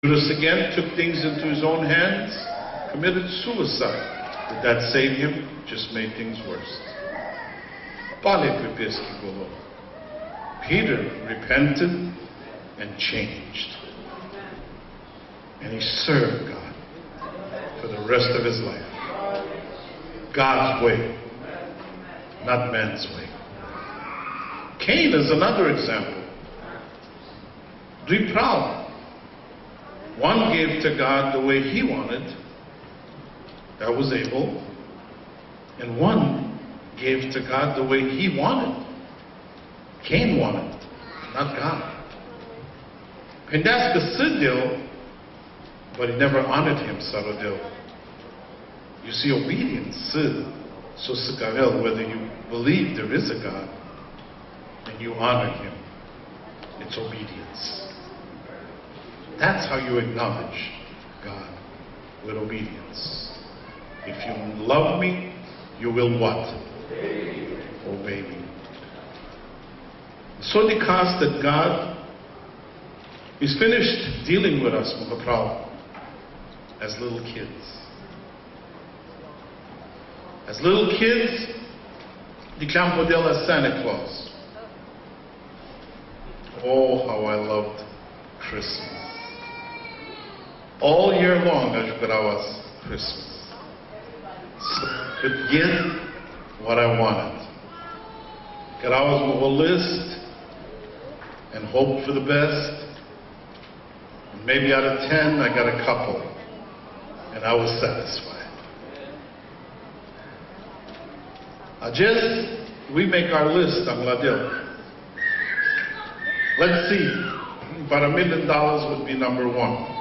Judas again took things into his own hands, committed suicide. Did that save him? Just made things worse. Peter repented and changed. And he served God for the rest of his life. God's way, not man's way. Cain is another example. Be proud. One gave to God the way he wanted, that was Abel, and one gave to God the way he wanted. Cain wanted, not God. Pendas Gasidil, but he never honored him, Saradil. You see, obedience, so Sikavel, whether you believe there is a God and you honor him, it's obedience. That's how you acknowledge God, with obedience. If you love me, you will what? Obey me. So because that God is finished dealing with us, as little kids. As little kids, the Campo della Santa Claus. Oh, how I loved Christmas. All year long, I was Christmas. So I could get what I wanted. Could always move a list and hope for the best. And maybe out of 10, I got a couple. And I was satisfied. We make our list on Ladil. Let's see. About $1 million would be number 1.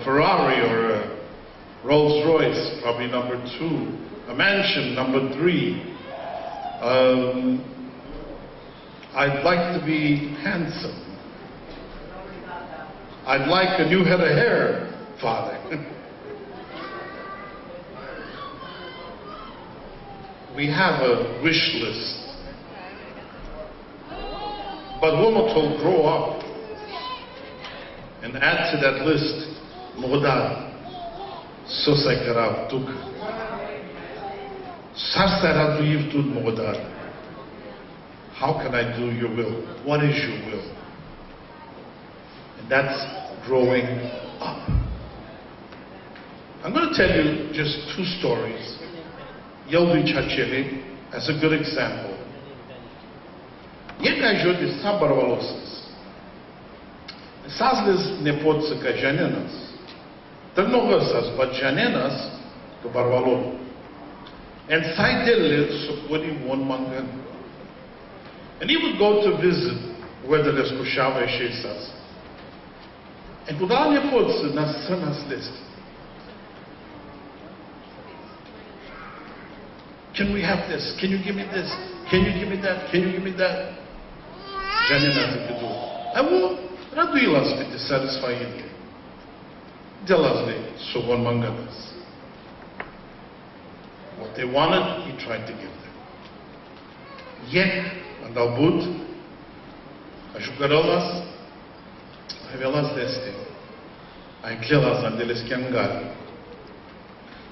Ferrari or a Rolls Royce, probably number 2. A mansion, number 3. I'd like to be handsome. I'd like a new head of hair, Father. We have a wish list. But women will grow up and add to that list, Modal, Sosaikarav Tuk. Sarsaraduiv Tud Modal. How can I do your will? What is your will? And that's growing up. I'm going to tell you just 2 stories. Yelvi Chacheli as a good example. Jedna jodi sabarvalosas. Sazles nepotsa ka janenas. Ternogosas, but janenas to barvalon. And Saidele Sokodi won mangan. And he would go to visit whether there's Kushava Shesas. And Kudal nepotsa na sanas list. Can we have this? Can you give me this? Can you give me that? Can you give me that? Janina to do. I will raduilas to satisfy you. Delasli Sogon Manganas. What they wanted, he tried to give them. Yet, and Albut, Ashukarolas, Revelas deste. I clelas and deles Kangal.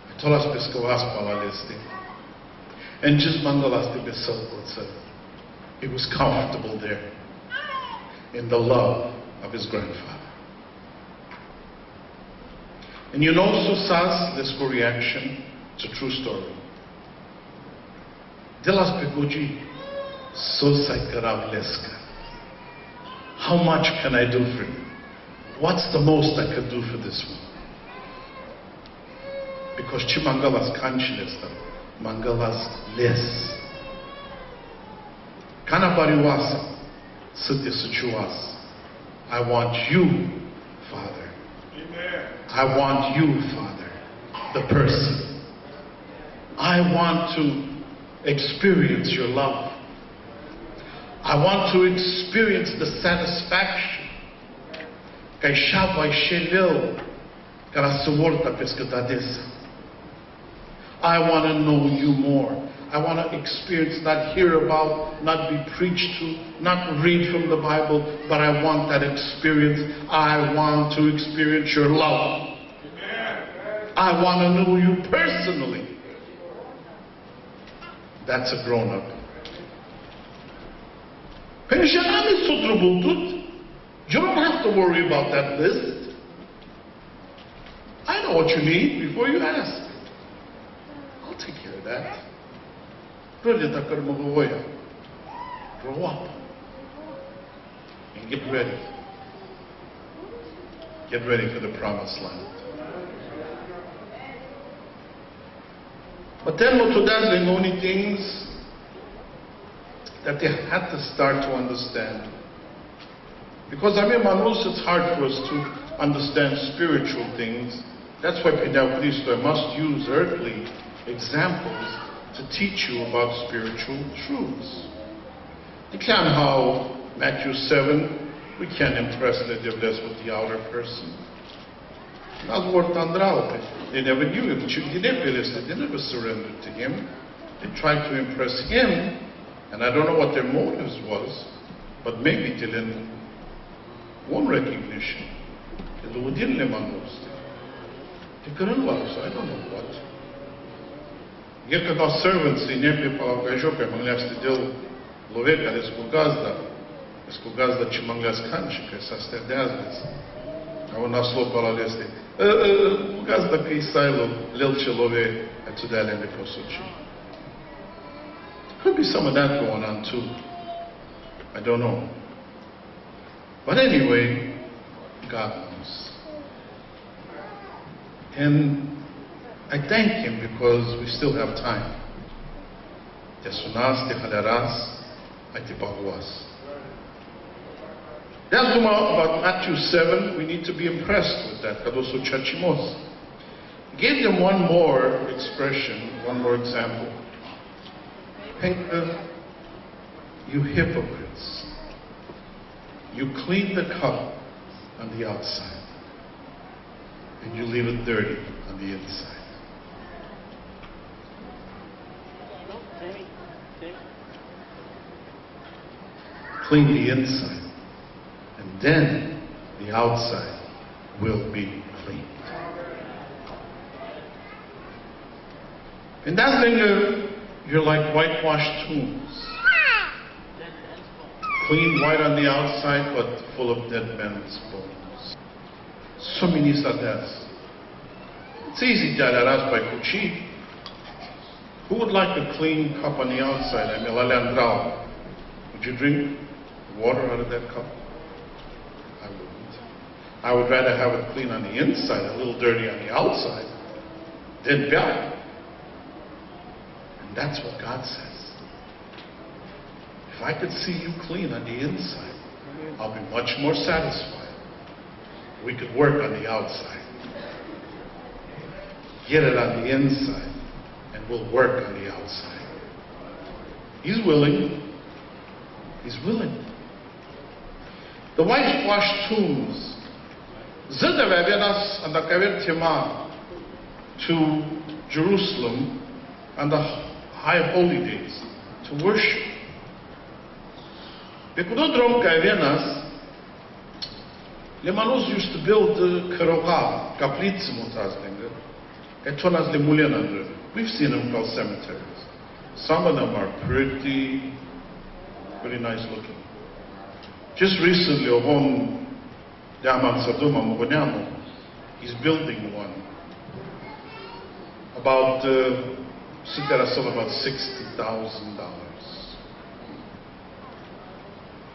I told us Pescovas Palaleste. And just Mangalas de Besel, he was comfortable there in the love of his grandfather. And you know, Susas, this reaction, it's a true story. Delas Pegoji, Sosaikaravleska. How much can I do for you? What's the most I could do for this one? Because Chimangalas Kanchinesta. Mangalas less. Kanabariwasa, Sutisuchuas. I want you, Father. Amen. I want you, Father, the person. I want to experience your love. I want to experience the satisfaction. Kaishava Shelil, Karasuvorta Pescatadesa. I want to know you more. I want to experience, not hear about, not be preached to, not read from the Bible, but I want that experience. I want to experience your love. I want to know you personally. That's a grown-up. You don't have to worry about that list. I know what you need before you ask. I'll take care of that. Grow up and get ready. Get ready for the promised land. But then what the only things that they had to start to understand. Because I mean, Manus, it's hard for us to understand spiritual things. That's why I must use earthly examples to teach you about spiritual truths. You can't how Matthew 7, we can't impress the devils with the outer person. They never knew him. They never surrendered to him. They tried to impress him, and I don't know what their motives was, but maybe till in one recognition. I don't know what. Некогда servants и не полагажопе манглявсти дел ловека лескугазда чимангляс канчика состедязлиц. А у нас лопала лести. Газда кайсайло лелче лове отсюдален посучи. Could be some of that going on too. I don't know. But anyway, God knows. And I thank Him because we still have time. Te sunas, te halerás, ai te paguas. That's about Matthew 7. We need to be impressed with that. Kadoso chachimos. Gave them one more expression, one more example. You hypocrites. You clean the cup on the outside, and you leave it dirty on the inside. Clean the inside, and then the outside will be cleaned. And that's when you're like whitewashed tombs. Clean white on the outside, but full of dead men's bones. So many sadas. It's easy to aras by kuchi. Who would like a clean cup on the outside? I mean, would you drink water out of that cup? I wouldn't. I would rather have it clean on the inside, a little dirty on the outside, than bad. And that's what God says. If I could see you clean on the inside, I'll be much more satisfied. We could work on the outside. Get it on the inside, and we'll work on the outside. He's willing. He's willing. The whitewashed tombs. Zida venas and the kaver tema to Jerusalem on the high holy days to worship. Bekudodrom kavenas, Lemanos used to build the Karoga, Kaplitz Mutazlinger, Etonas Lemulian. We've seen them called cemeteries. Some of them are pretty nice looking. Just recently, Ohon Daman Saduma Mugonyamo, he's building one. About, about $60,000.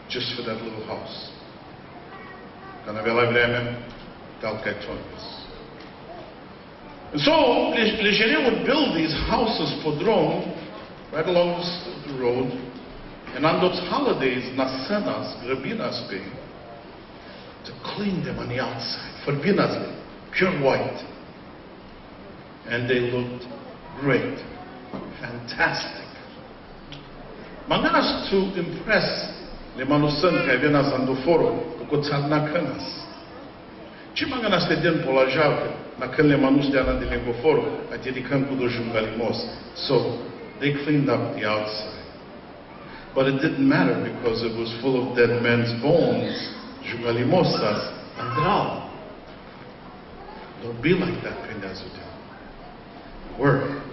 Just for that little house. And so, Legere would build these houses for drone right along the road, and on those holidays, Nasenas, Grabinas Bay, to clean them on the outside, for Binasbe, pure white. And they looked great, fantastic. Manganas to impress le manusan kaivenas andoforo, ukotsalna kanas. Chimanganas te den polajave, na kan le manus de ana de lengoforo, atirikan kudo jungalimos. So, They cleaned up the outside. But it didn't matter because it was full of dead men's bones. Jugalimosas, andral. Don't be like that, Pindazuta. Work.